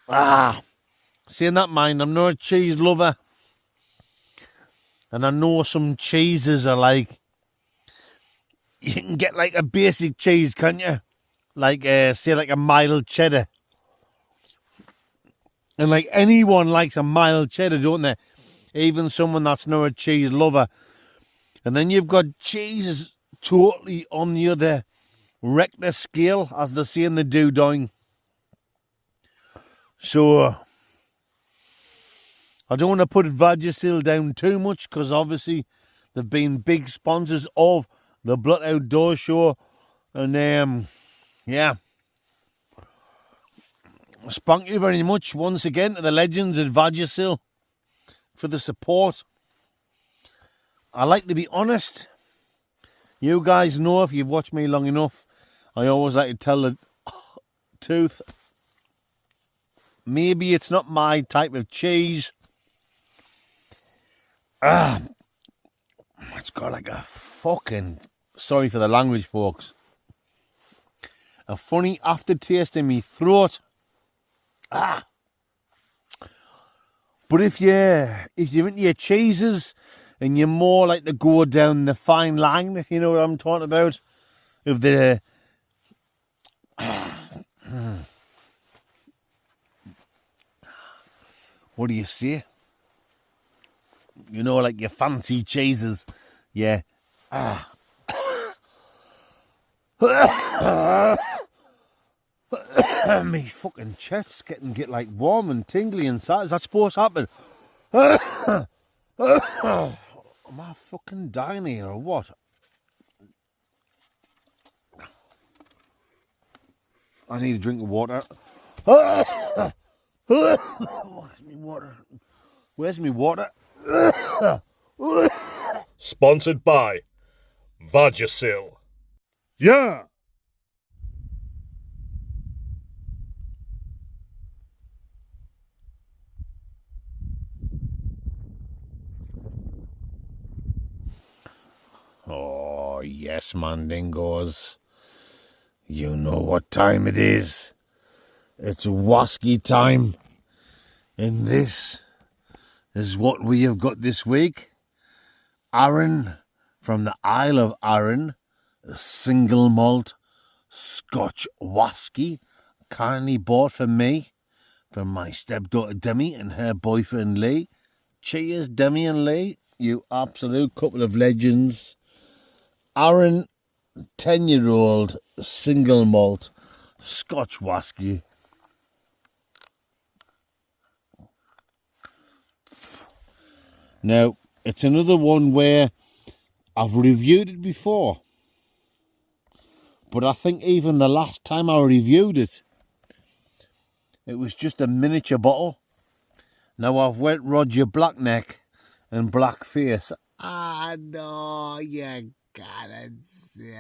Speaker 2: Saying that, mind, I'm not a cheese lover. And I know some cheeses are like, you can get like a basic cheese, can't you? Like, say, like a mild cheddar. And like anyone likes a mild cheddar, don't they? Even someone that's not a cheese lover. And then you've got cheeses totally on the other Richter scale, as they say in the do-doing. So, I don't want to put Vagisil down too much, because obviously they've been big sponsors of the Blood Outdoor Show. And, yeah. Thank you very much once again to the legends at Vagisil for the support. I like to be honest. You guys know, if you've watched me long enough, I always like to tell the truth. Maybe it's not my type of cheese. It's got like a fucking, sorry for the language, folks, a funny aftertaste in me throat. But if you're into your cheeses and you're more like to go down the fine line, if you know what I'm talking about, if the what do you say? You know, like your fancy cheeses, yeah. Me fucking chest's get like warm and tingly inside. Is that supposed to happen? Am I fucking dying here or what? I need a drink of water. Where's me water? Where's me water?
Speaker 1: Sponsored by Vagisil.
Speaker 2: Yeah. Oh, yes, Mandingos. You know what time it is. It's wasky time. And this is what we have got this week. Arran from the Isle of Arran, a single malt Scotch whisky, kindly bought for me, from my stepdaughter Demi and her boyfriend Lee. Cheers, Demi and Lee, you absolute couple of legends. Arran 10-year-old single malt Scotch whisky. Now, it's another one where I've reviewed it before, but I think even the last time I reviewed it, it was just a miniature bottle. Now I've went Roger Blackneck and Blackface. No, you can't say.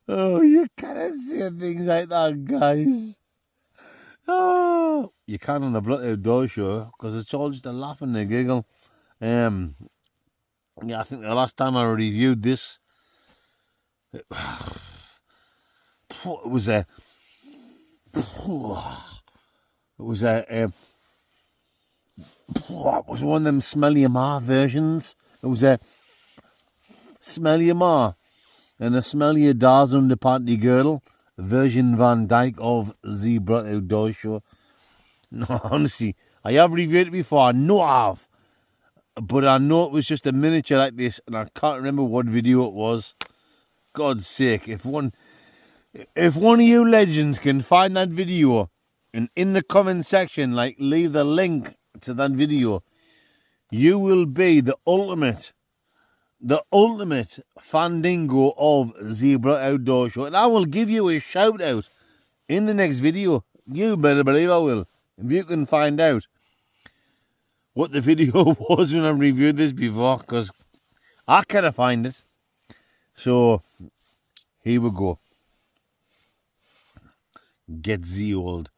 Speaker 2: Oh, you can't say things like that, guys. Oh, you can on the Blood Outdoor Show, because it's all just a laugh and a giggle. Yeah, I think the last time I reviewed this, it was a one of them Smell Your Ma versions. It was a Smell Your Ma and a Smell Your Da's Underpanty Girdle version Van Dyke of the Blood Outdoor Show. No, honestly, I have reviewed it before. I know I have. But I know it was just a miniature like this, and I can't remember what video it was. God's sake, if one of you legends can find that video and in the comment section, like, leave the link to that video, you will be the ultimate fandingo of Zebra Outdoor Show. And I will give you a shout out in the next video. You better believe I will. If you can find out what the video was when I reviewed this before, because I can't find it. So, here we go. Get the old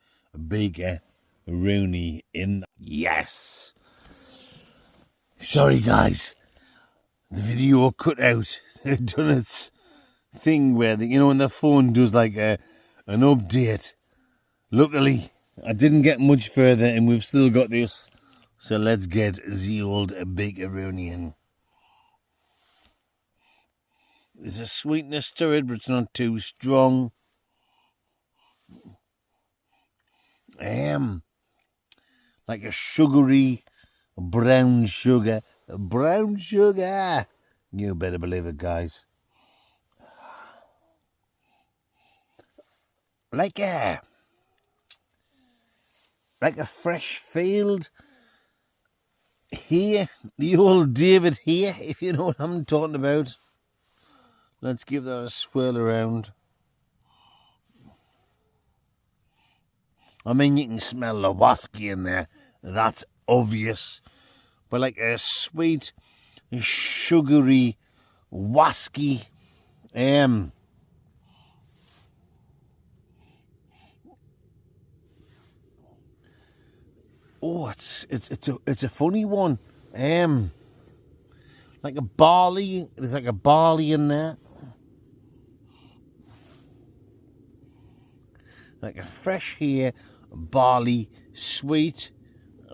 Speaker 2: Baker Rooney in. Yes! Sorry, guys. The video cut out. It done its thing where, when the phone does like an update. Luckily, I didn't get much further and we've still got this. So let's get the old Baker Rooney in. There's a sweetness to it, but it's not too strong. Like a sugary brown sugar. Brown sugar. You better believe it, guys. Like a fresh field here. The old David here, if you know what I'm talking about. Let's give that a swirl around. I mean, you can smell the whiskey in there. That's obvious. But like a sweet, sugary whiskey. Oh, it's a funny one. Like a barley. There's like a barley in there. Like a fresh here, barley, sweet,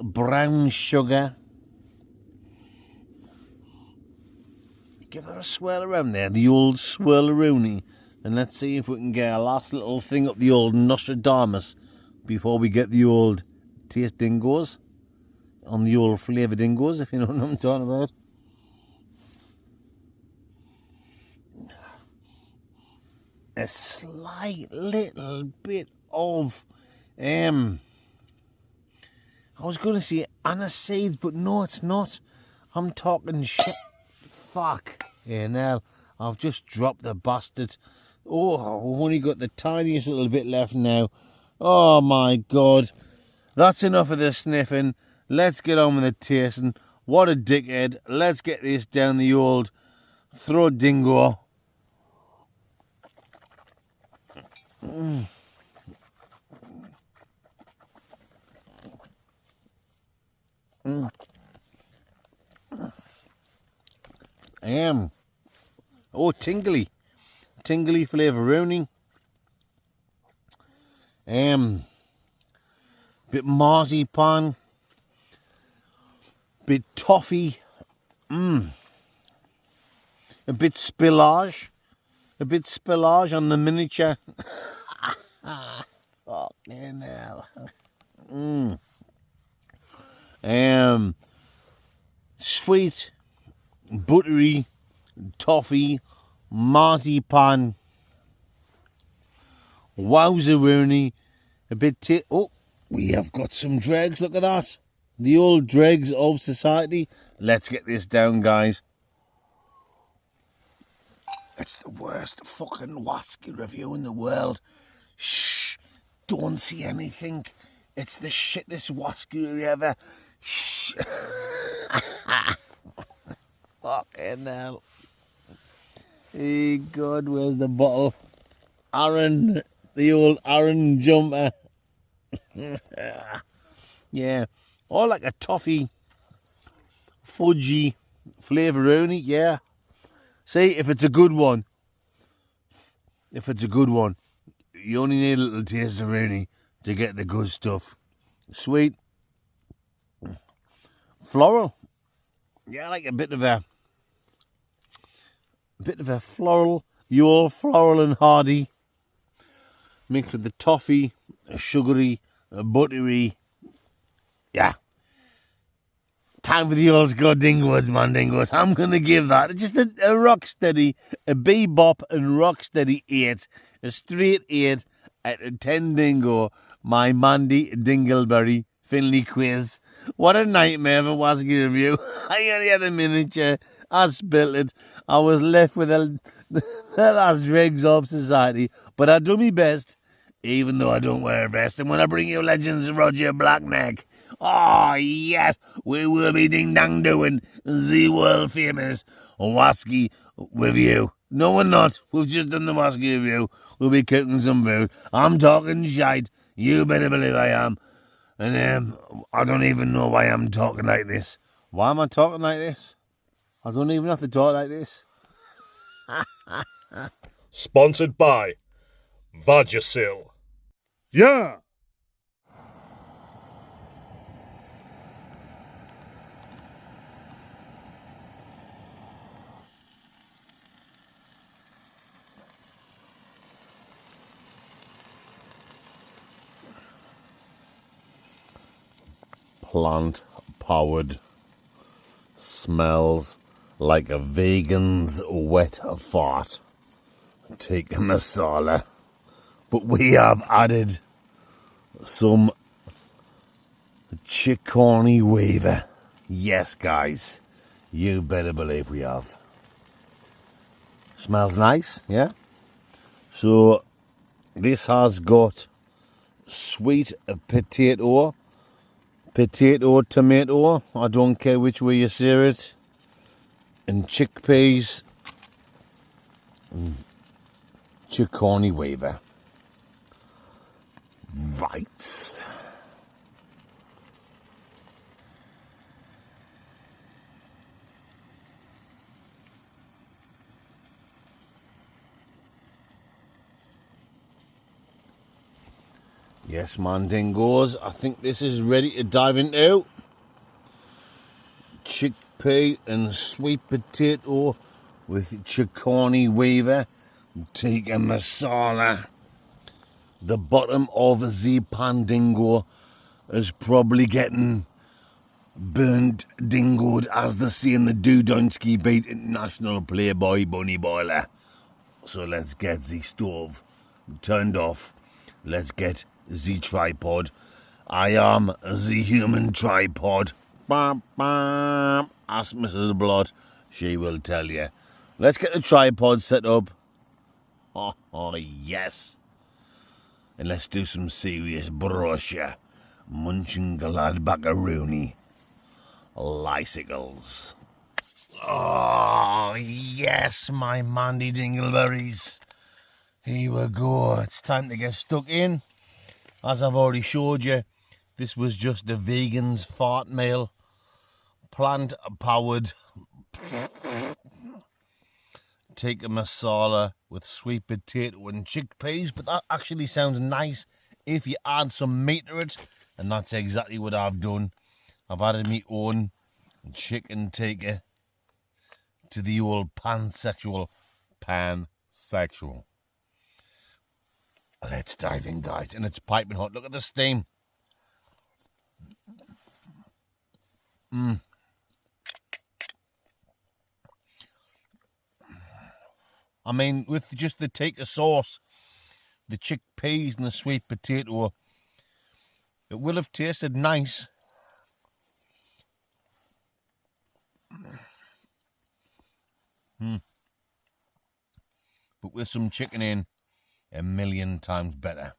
Speaker 2: brown sugar. Give that a swirl around there, the old swirl-a-rooney. And let's see if we can get a last little thing up the old Nostradamus before we get the old taste dingoes. On the old flavour dingoes, if you know what I'm talking about. A slight little bit of, I was going to say aniseed, but no, it's not. I'm talking shit. Fuck. Yeah, now I've just dropped the bastard. Oh, we've only got the tiniest little bit left now. Oh my God. That's enough of the sniffing. Let's get on with the tasting. What a dickhead. Let's get this down the old throat dingo. Oh, tingly flavour-owning. Bit marzipan, bit toffee, a bit spillage on the miniature. Fucking hell. Sweet, buttery, toffee, marzipan, wowzeroonie, a bit oh, we have got some dregs, look at that. The old dregs of society. Let's get this down, guys. It's the worst fucking whiskey review in the world. Shh, don't see anything. It's the shittest whiskey ever. Shh. Fucking hell. Hey, God, where's the bottle? Aaron, the old Aaron jumper. Yeah. Or like a toffee, fudgy flavour-ownie, yeah. See, if it's a good one, you only need a little taste of rooney to get the good stuff. Sweet, floral. Yeah, like a bit of a floral, your floral and hardy, mixed with the toffee, a sugary, a buttery. Yeah. Time for the old school dingoes, man, dingoes. I'm going to give that just a rock steady, a bebop and rock steady 8. A straight 8 out of 10 dingo. My Mandy Dingleberry Finley quiz. What a nightmare of a whiskey review. I only had a miniature. I spilled it. I was left with the last dregs of society. But I do my best, even though I don't wear a vest. And when I bring you Legends of Roger Blackneck, oh, yes, we will be ding-dong doing the world-famous whiskey review.
Speaker 3: No, we're not. We've just done the Moscow review. We'll be cooking some food. I'm talking shite. You better believe I am. And I don't even know why I'm talking like this. Why am I talking like this? I don't even have to talk like this.
Speaker 1: Sponsored by Vagisil.
Speaker 3: Yeah. Plant-powered. Smells like a vegan's wet fart. Take a masala. But we have added some chicorny waver. Yes, guys. You better believe we have. Smells nice, yeah? So, this has got sweet potato, tomato, I don't care which way you sear it, and chickpeas, and chicorny waver. Right. Yes, man, dingoes, I think this is ready to dive into. Chickpea and sweet potato with chicorny waver. Take a masala. The bottom of the pan dingo is probably getting burnt dingoed, as they say in the Dudonsky Beat International Playboy Bunny Boiler. So let's get the stove turned off. Let's get the tripod. I am the human tripod. Bam, bam. Ask Mrs. Blot, she will tell you. Let's get the tripod set up. Oh yes. And let's do some serious brochure. Munching glad macaroni. Lysicles. Oh yes, my Mandy Dingleberries. Here we go. It's time to get stuck in. As I've already showed you, this was just a vegan's fart meal. Plant powered. Take a masala with sweet potato and chickpeas, but that actually sounds nice if you add some meat to it, and that's exactly what I've done. I've added my own chicken tikka to the old pansexual. Let's dive in, guys, and it's piping hot. Look at the steam. I mean, with just the tikka sauce, the chickpeas and the sweet potato, it will have tasted nice. But with some chicken in, a million times better.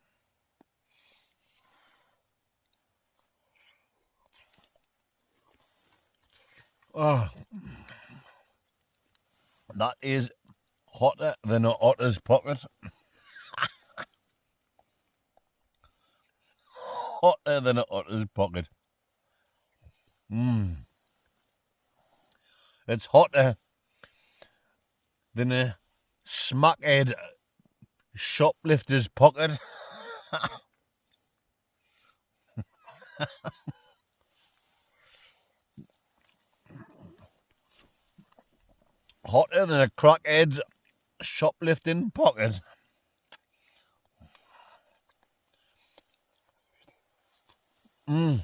Speaker 3: Oh, that is hotter than an otter's pocket. Hotter than an otter's pocket. It's hotter than a smackhead shoplifter's pocket. Hotter than a crackhead's shoplifting pocket. But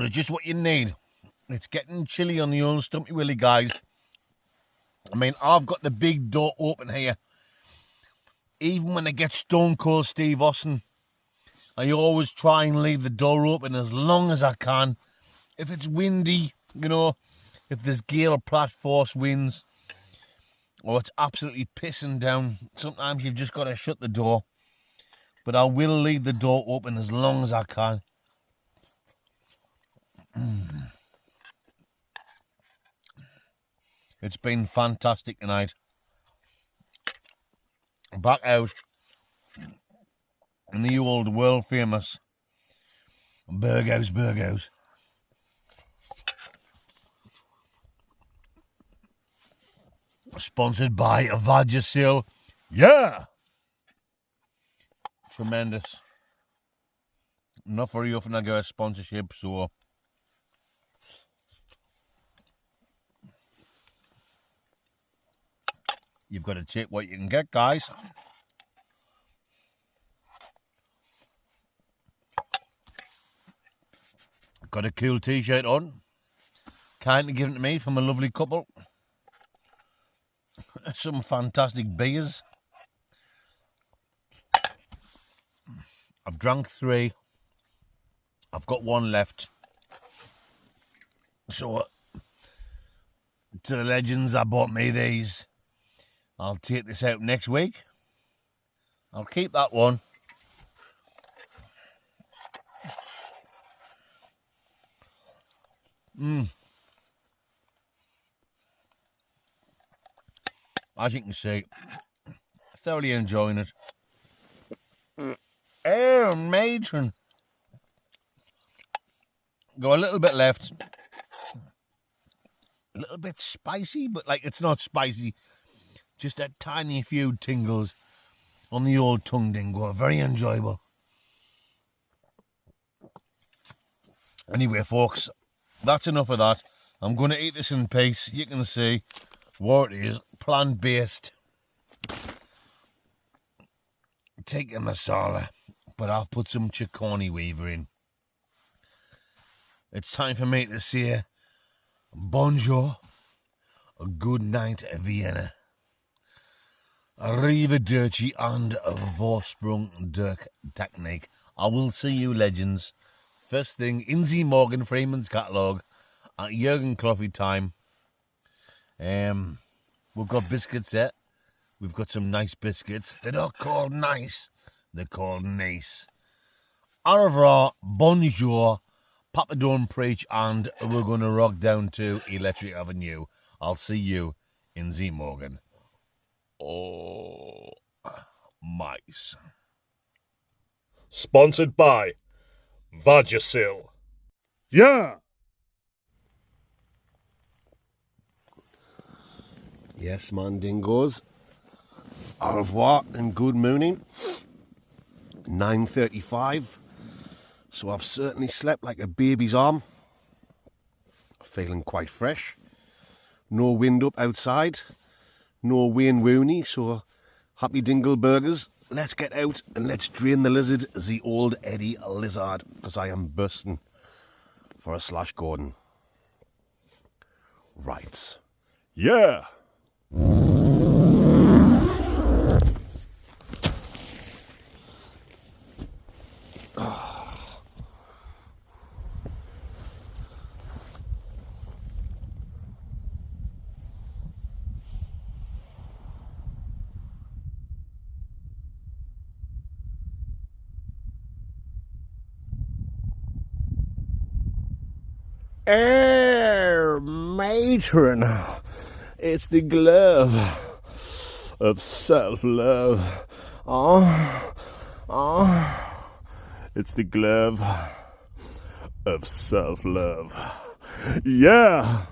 Speaker 3: it's just what you need. It's getting chilly on the old Stumpy Willie, guys. I mean, I've got the big door open here. Even when I get Stone Cold Steve Austin, I always try and leave the door open as long as I can. If it's windy, you know, if there's gale or platt force winds, or it's absolutely pissing down, sometimes you've just got to shut the door. But I will leave the door open as long as I can. It's been fantastic tonight. Back out in the old world famous BERGHAUS BERGHAUS. Sponsored by BERGHAUS. Yeah! Tremendous. Not very often I get a sponsorship, so you've got to take what you can get, guys. Got a cool t-shirt on. Kindly given to me from a lovely couple. Some fantastic beers. I've drunk 3. I've got 1 left. So, to the legends that bought me these, I'll take this out next week. I'll keep that one. As you can see, thoroughly enjoying it. Oh, matron. Got a little bit left. A little bit spicy, but like it's not spicy. Just a tiny few tingles on the old tongue dingo. Very enjoyable. Anyway, folks, that's enough of that. I'm going to eat this in peace. You can see what it is. Plant-based. Tikka masala. But I've put some chickoni weaver in. It's time for me to say bonjour, a good night, Vienna, arrivederci and Vorsprung durch Technik. I will see you, legends, first thing in the Morgan Freeman's catalogue at Jurgen Coffee time. We've got biscuits there. We've got some nice biscuits. They're not called nice, they're called nice. Au revoir, bonjour, Papa don't preach, and we're going to rock down to Electric Avenue. I'll see you in the Morgan. Oh, mice.
Speaker 1: Sponsored by BERGHAUS.
Speaker 2: Yeah! Yes, man, dingoes. Au revoir and good morning. 9:35. So I've certainly slept like a baby's arm. Feeling quite fresh. No wind up outside. No Wayne Rooney, so happy dingle burgers. Let's get out and let's drain the lizard, the old Eddie Lizard, because I am bursting for a Slash Gordon. Right.
Speaker 1: Yeah!
Speaker 2: Matron, it's the glove of self-love. It's the glove of self-love. Yeah!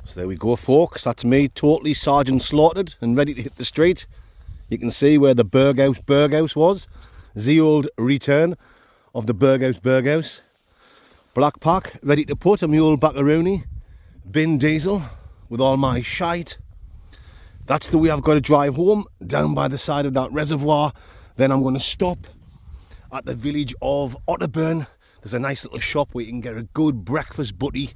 Speaker 2: So there we go, folks. That's me, totally Sergeant slaughtered and ready to hit the street. You can see where the BERGHAUS was. The old return of the BERGHAUS BERGHAUS. Black pack, ready to put a mule macaroni, bin diesel with all my shite. That's the way I've got to drive home, down by the side of that reservoir. Then I'm going to stop at the village of Otterburn. There's a nice little shop where you can get a good breakfast butty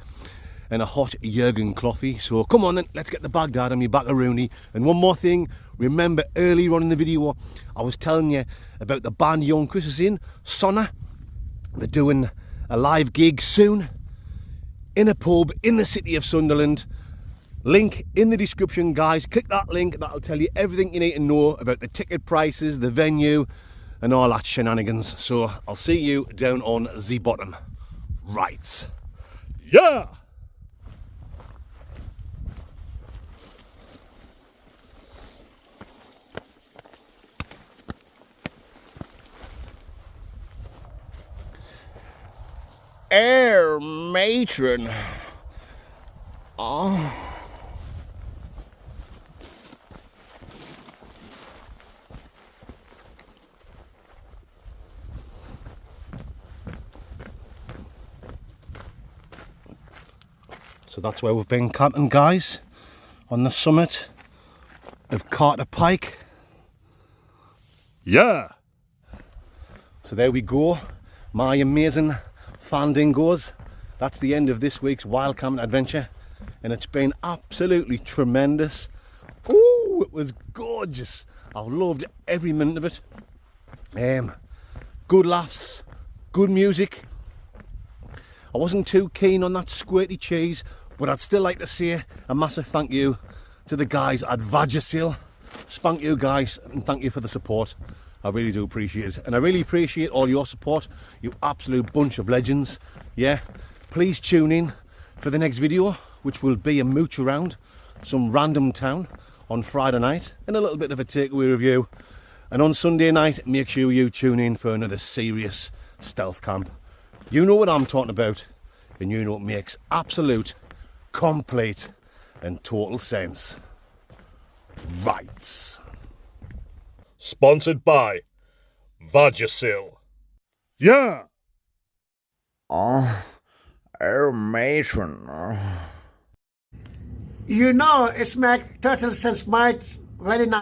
Speaker 2: and a hot Jurgen coffee. So come on then, let's get the Baghdad and me macaroni. And one more thing, remember earlier on in the video, I was telling you about the band Young Chris is in, Sonna. They're doing a live gig soon in a pub in the city of Sunderland. Link in the description, guys. Click that link, that'll tell you everything you need to know about the ticket prices, the venue and all that shenanigans. So I'll see you down on the bottom. Right.
Speaker 1: Yeah!
Speaker 3: Air matron. Oh.
Speaker 2: So that's where we've been camping, guys, on the summit of Carter Pike.
Speaker 1: Yeah.
Speaker 2: So there we go, my amazing fandingos. That's the end of this week's wild camping adventure, and it's been absolutely tremendous. Ooh, it was gorgeous. I've loved every minute of it. Good laughs, good music. I wasn't too keen on that squirty cheese, but I'd still like to say a massive thank you to the guys at BERGHAUS. Spank you guys, and thank you for the support. I really do appreciate it, and I really appreciate all your support, you absolute bunch of legends. Yeah, please tune in for the next video, which will be a mooch around some random town on Friday night and a little bit of a takeaway review. And on Sunday night, make sure you tune in for another serious stealth camp. You know what I'm talking about, and you know it makes absolute, complete and total sense. Right.
Speaker 1: Sponsored by BERGHAUS. Yeah.
Speaker 3: Oh, air matron.
Speaker 4: You know, it's make total sense. Might very nice.